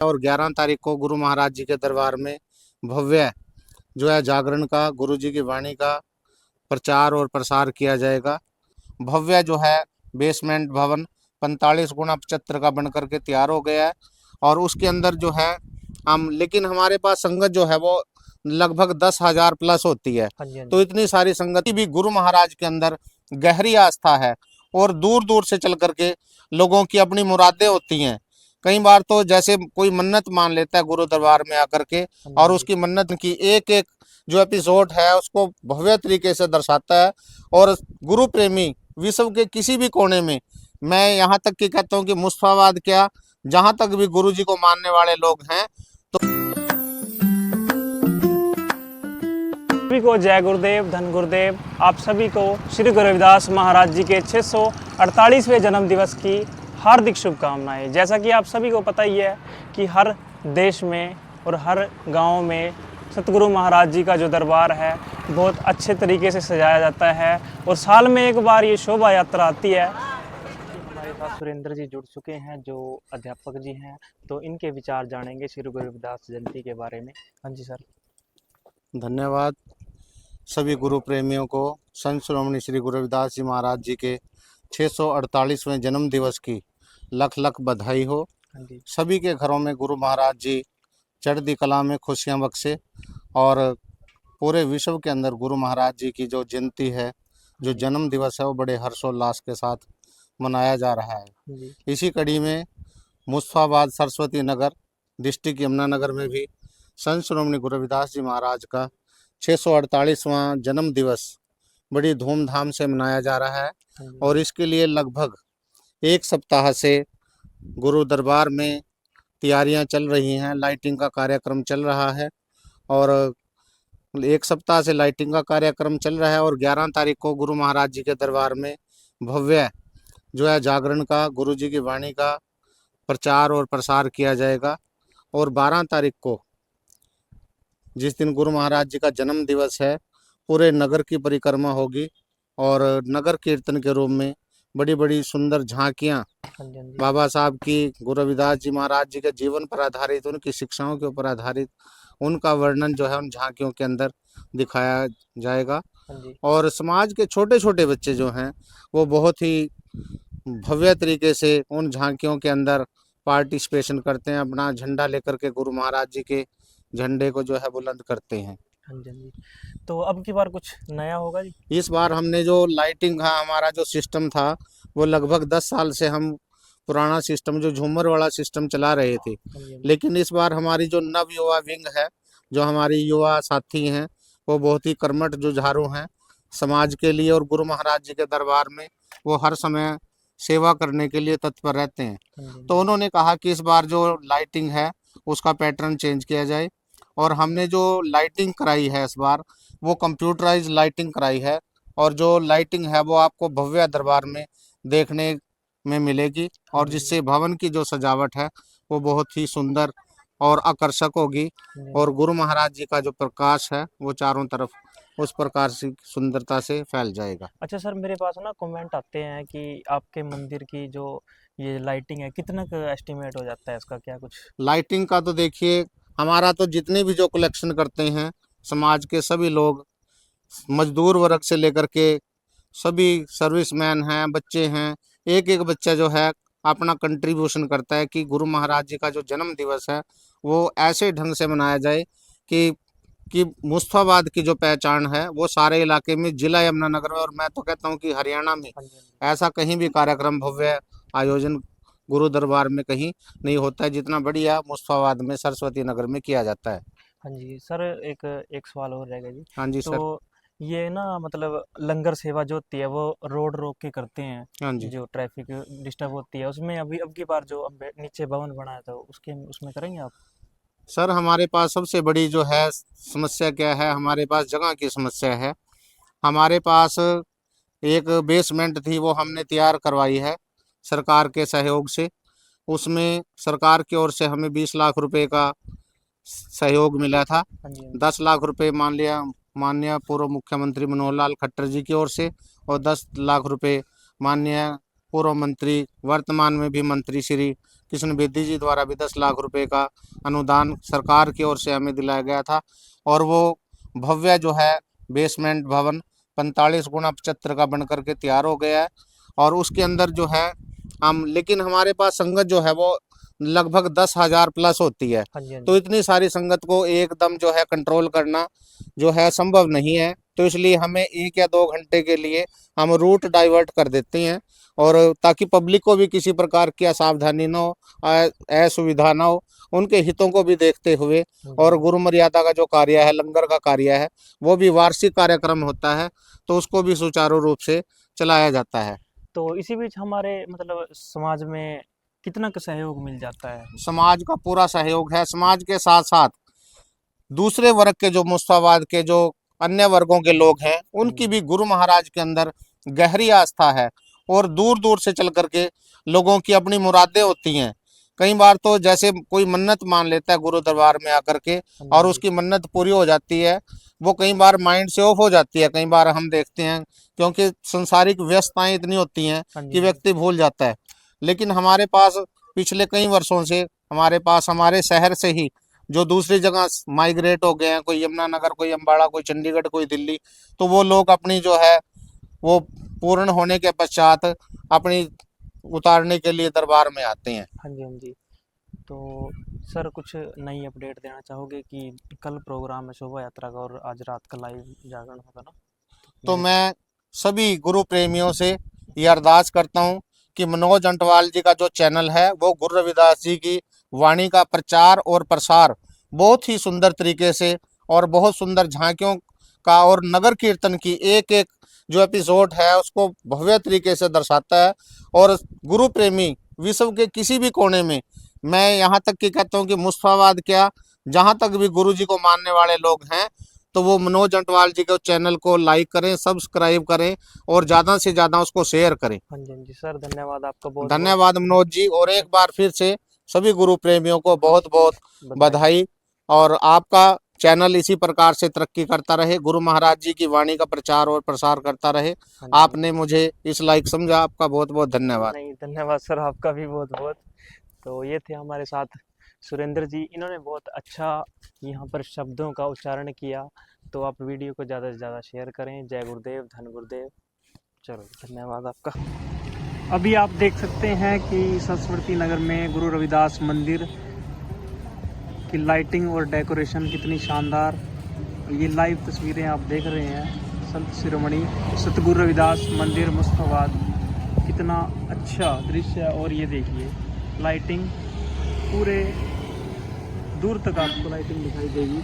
और 11 तारीख को गुरु महाराज जी के दरबार में भव्य जो है जागरण का, गुरु जी की वाणी का प्रचार और प्रसार किया जाएगा। भव्य जो है बेसमेंट भवन 45 गुणा 75 का बन करके तैयार हो गया है। और उसके अंदर जो है हम, लेकिन हमारे पास संगत जो है वो लगभग 10,000 प्लस होती है। हाँ जी, हाँ तो जी। इतनी सारी संगत की भी गुरु महाराज के अंदर गहरी आस्था है और दूर दूर से चल करके लोगों की अपनी मुरादें होती हैं। कई बार तो जैसे कोई मन्नत मान लेता है गुरु दरबार में आकर के, हाँ जी, और हाँ जी। उसकी मन्नत की एक एक जो एपिसोड है उसको भव्य तरीके से दर्शाता है। और गुरु प्रेमी विश्व के किसी भी कोने में, मैं यहाँ तक कि कहता हूँ कि मुस्तफाबाद क्या, जहाँ तक भी गुरु जी को मानने वाले लोग हैं, सभी को जय गुरुदेव, धन गुरुदेव। आप सभी को श्री गुरु रविदास महाराज जी के 648वें जन्म दिवस की हार्दिक शुभकामनाएं। जैसा कि आप सभी को पता ही है कि हर देश में और हर गांव में सतगुरु महाराज जी का जो दरबार है बहुत अच्छे तरीके से सजाया जाता है और साल में एक बार ये शोभा यात्रा आती है। हमारे साथ सुरेंद्र जी जुड़ चुके हैं जो अध्यापक जी हैं, तो इनके विचार जानेंगे श्री गुरु रविदास जयंती के बारे में। हाँ जी सर। धन्यवाद। सभी गुरु प्रेमियों को संत श्रोमणी श्री गुरु रविदास जी महाराज जी के 648वें जन्म दिवस की लख लख बधाई हो। हाँ जी। सभी के घरों में गुरु महाराज जी चढ़ती कला में खुशियां बख्शे और पूरे विश्व के अंदर गुरु महाराज जी की जो जयंती है, जो जन्म दिवस है, वो बड़े हर्षोल्लास के साथ मनाया जा रहा है। जी। इसी कड़ी में मुस्तफाबाद सरस्वती नगर डिस्ट्रिक्ट यमुनानगर में भी संत श्रोमणी गुरु रविदास जी महाराज का 648वां जन्म दिवस बड़ी धूमधाम से मनाया जा रहा है। हाँ जी। और इसके लिए लगभग एक सप्ताह से गुरु दरबार में तैयारियां चल रही हैं, लाइटिंग का कार्यक्रम चल रहा है। और एक सप्ताह से लाइटिंग का कार्यक्रम चल रहा है और 11 तारीख को गुरु महाराज जी के दरबार में भव्य जो है जागरण का, गुरु जी की वाणी का प्रचार और प्रसार किया जाएगा। और 12 तारीख को जिस दिन गुरु महाराज जी का जन्म दिवस है, पूरे नगर की परिक्रमा होगी और नगर कीर्तन के रूप में बड़ी बड़ी सुंदर झांकियाँ हाँ जी, हाँ जी। बाबा साहब की, गुरु रविदास जी महाराज जी के जीवन पर आधारित, उनकी शिक्षाओं के ऊपर आधारित, उनका वर्णन जो है उन झांकियों के अंदर दिखाया जाएगा। हाँ जी। और समाज के छोटे छोटे बच्चे जो हैं वो बहुत ही भव्य तरीके से उन झांकियों के अंदर पार्टिसिपेशन करते हैं, अपना झंडा लेकर के गुरु महाराज जी के झंडे को जो है बुलंद करते हैं। हाँ जी, हाँ जी। तो अब की बार कुछ नया होगा जी? इस बार हमने जो लाइटिंग का हमारा जो सिस्टम था, वो लगभग 10 साल से हम पुराना सिस्टम जो झूमर वाला सिस्टम चला रहे थे। हाँ जी, हाँ जी। लेकिन इस बार हमारी जो नव युवा विंग है, जो हमारी युवा साथी हैं, वो बहुत ही कर्मठ जुझारू हैं समाज के लिए, और गुरु महाराज जी के दरबार में वो हर समय सेवा करने के लिए तत्पर रहते हैं। हाँ जी, हाँ तो जी। उन्होंने कहा कि इस बार जो लाइटिंग है उसका पैटर्न चेंज किया जाए। और हमने जो लाइटिंग कराई है इस बार, वो कंप्यूटराइज लाइटिंग कराई है। और जो लाइटिंग है वो आपको भव्य दरबार में देखने में मिलेगी, हाँ और जी, हाँ जी। जिससे भवन की जो सजावट है वो बहुत ही सुंदर और आकर्षक होगी। हाँ जी, हाँ और जी। गुरु महाराज जी का जो प्रकाश है वो चारों तरफ उस प्रकार से सुंदरता से फैल जाएगा। अच्छा सर, मेरे पास ना कमेंट आते हैं कि आपके मंदिर की जो ये लाइटिंग है कितना का एस्टिमेट हो जाता है इसका, क्या कुछ? लाइटिंग का तो देखिए, हमारा तो जितने भी जो कलेक्शन करते हैं समाज के सभी लोग, मजदूर वर्ग से लेकर के सभी सर्विसमैन हैं, बच्चे हैं, एक एक बच्चा जो है अपना कंट्रीब्यूशन करता है कि गुरु महाराज जी का जो जन्म दिवस है वो ऐसे ढंग से मनाया जाए कि मुस्तफाबाद की जो पहचान है वो सारे इलाके में, जिला यमुनानगर में, और मैं तो कहता हूँ कि हरियाणा में हाँ जी, हाँ जी। ऐसा कहीं भी कार्यक्रम भव्य आयोजन गुरु दरबार में कहीं नहीं होता है जितना बढ़िया मुस्तफाबाद में सरस्वती नगर में किया जाता है। हाँ जी सर, एक एक सवाल और रहेगा जी। हाँ जी तो सर। ये ना मतलब लंगर सेवा जो होती है वो रोड रोक के करते हैं, हाँ जी जो ट्रैफिक डिस्टर्ब होती है उसमें, अभी अब की बार जो अब नीचे भवन बनाया था उसके उसमें करेंगे आप? सर, हमारे पास सबसे बड़ी जो है समस्या क्या है, हमारे पास जगह की समस्या है। हमारे पास एक बेसमेंट थी, वो हमने तैयार करवाई है सरकार के सहयोग से। उसमें सरकार की ओर से हमें 20 लाख रुपए का सहयोग मिला था। हाँ जी, हाँ जी। 10 लाख रुपए मान लिया माननीय पूर्व मुख्यमंत्री मनोहर लाल खट्टर जी की ओर से, और 10 लाख रुपए माननीय पूर्व मंत्री, वर्तमान में भी मंत्री श्री कृष्ण बेदी जी द्वारा भी 10 लाख रुपए का अनुदान सरकार की ओर से हमें दिलाया गया था। और वो भव्य जो है बेसमेंट भवन 45 गुणा 75 का बन करके तैयार हो गया है। और उसके अंदर जो है हम, लेकिन हमारे पास संगत जो है वो लगभग 10,000 प्लस होती है। हाँ जी, हाँ तो जी। इतनी सारी संगत को एकदम जो है कंट्रोल करना जो है संभव नहीं है। तो इसलिए हमें 1 या 2 घंटे के लिए हम रूट डाइवर्ट कर देते हैं, और ताकि पब्लिक को भी किसी प्रकार की असावधानी न हो, असुविधा न हो, उनके हितों को भी देखते हुए। हाँ और जी। गुरु मर्यादा का जो कार्य है, लंगर का कार्य है, वो भी वार्षिक कार्यक्रम होता है, तो उसको भी सुचारू रूप से चलाया जाता है। तो इसी बीच हमारे मतलब समाज में कितना का सहयोग मिल जाता है? समाज का पूरा सहयोग है। समाज के साथ साथ दूसरे वर्ग के जो मुस्ताबाद के जो अन्य वर्गों के लोग हैं, हाँ उनकी जी। भी गुरु महाराज के अंदर गहरी आस्था है। और दूर दूर से चल करके लोगों की अपनी मुरादें होती हैं। कई बार तो जैसे कोई मन्नत मान लेता है गुरु दरबार में आकर के, हाँ जी, और हाँ जी। उसकी मन्नत पूरी हो जाती है, वो कई बार माइंड से ऑफ हो जाती है। कई बार हम देखते हैं, क्योंकि संसारिक व्यस्तताएं इतनी होती हैं हाँ जी, कि हाँ जी। व्यक्ति भूल जाता है। लेकिन हमारे पास पिछले कई वर्षों से हमारे पास हमारे शहर से ही जो दूसरी जगह माइग्रेट हो गए हैं, कोई यमुनानगर, कोई अम्बाड़ा, कोई चंडीगढ़, कोई दिल्ली, तो वो लोग अपनी जो है वो पूर्ण होने के पश्चात अपनी उतारने के लिए दरबार में आते हैं। हाँ जी, हाँ जी। तो सर कुछ नई अपडेट देना चाहोगे कि कल प्रोग्राम है शोभा यात्रा का और आज रात का लाइव जागरण होगा ना? तो मेरे मैं सभी गुरु प्रेमियों से ये अरदास करता हूँ कि मनोज अंटवाल जी का जो चैनल है, वो गुरु रविदास जी की वाणी का प्रचार और प्रसार बहुत ही सुंदर तरीके से और बहुत सुंदर झांकियों का और नगर कीर्तन की एक एक जो एपिसोड है उसको भव्य तरीके से दर्शाता है। और गुरु प्रेमी विश्व के किसी भी कोने में, मैं यहाँ तक कि कहता हूँ कि मुस्तफाबाद क्या, जहाँ तक भी गुरु जी को मानने वाले लोग हैं, तो वो मनोज अंटवाल जी के चैनल को लाइक करें, सब्सक्राइब करें, और ज़्यादा से ज़्यादा उसको शेयर करें। हाँ जी, हाँ जी। सर धन्यवाद आपका बहुत बहुत। धन्यवाद मनोज जी, और एक बार फिर से सभी गुरु प्रेमियों को बहुत बहुत बधाई। बधाई। और आपका चैनल इसी प्रकार से तरक्की करता रहे, गुरु महाराज जी की वाणी का प्रचार और प्रसार करता रहे। हाँ जी, हाँ जी। आपने मुझे इस लायक समझा, आपका बहुत बहुत धन्यवाद। नहीं, धन्यवाद सर आपका भी बहुत बहुत। तो ये थे हमारे साथ सुरेंद्र जी, इन्होंने बहुत अच्छा यहाँ पर शब्दों का उच्चारण किया। तो आप वीडियो को ज़्यादा से ज़्यादा शेयर करें। जय गुरुदेव, धन गुरुदेव। चलो धन्यवाद आपका। अभी आप देख सकते हैं कि सरस्वती नगर में गुरु रविदास मंदिर की लाइटिंग और डेकोरेशन कितनी शानदार। ये लाइव तस्वीरें आप देख रहे हैं। संत शिरोमणि सतगुरु रविदास मंदिर मुस्तफाबाद, कितना अच्छा दृश्य है। और ये देखिए लाइटिंग, पूरे दूर तक आपको लाइटिंग दिखाई देगी।